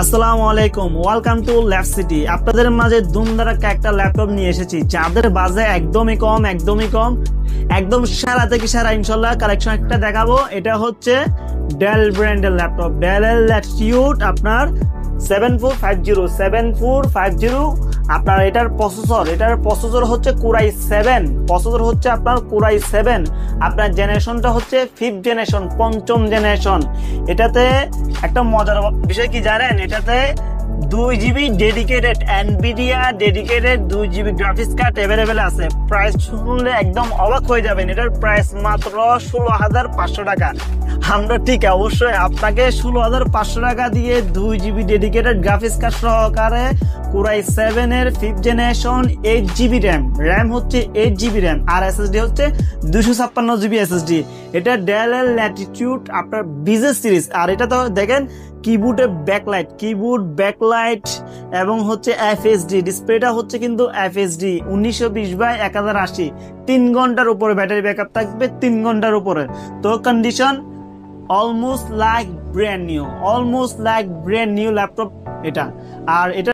আসসালামু আলাইকুম, welcome to lab CT. আপনাদের মাঝে ধুমধারাক্কা একটা ল্যাপটপ নিয়ে এসেছি যাদের বাজে একদম সেরা থেকে সেরা ইনশাল্লাহ কালেকশন একটা দেখাবো। এটা হচ্ছে ডেল ব্র্যান্ডের ল্যাপটপ, ডেল এর ল্যাটিটিউড আপনার 7450 আপনার এটার প্রসেসর হচ্ছে কোরাই 7 আপনার জেনারেশনটা হচ্ছে 5th জেনারেশন, পঞ্চম জেনারেশন। এটাতে একটা মজার বিষয় কি জানেন, এটাতে 2 GB dedicated Nvidia dedicated 2 GB graphics card available আছে। প্রাইস শুনলে একদম অবাক হয়ে যাবেন, এটার প্রাইস মাত্র 16,500 টাকা। আমরা ঠিক অবশ্যই আপনাকে 16,500 টাকা দিয়ে 2 GB ডেডিকেটেড গ্রাফিক্স কার্ড সহকারে কোরাই 7 এর 5th জেনারেশন 8 GB র্যাম হচ্ছে 8 GB র্যাম, আর এসএসডি হচ্ছে 256 GB এসএসডি। এটা ডেল এর ল্যাটিটিউড আপনার বিজনেস সিরিজ। আর এটা তো দেখেন কিবোর্ড ব্যাকলাইট এবং হচ্ছে এফএসডি ডিসপ্লেটা হচ্ছে কিন্তু এফএসডি 1920x1080, 3 ঘন্টার উপরে ব্যাটারি ব্যাকআপ থাকবে, 3 ঘন্টার উপরে। তো condition almost like brand new laptop এটা। আর এটা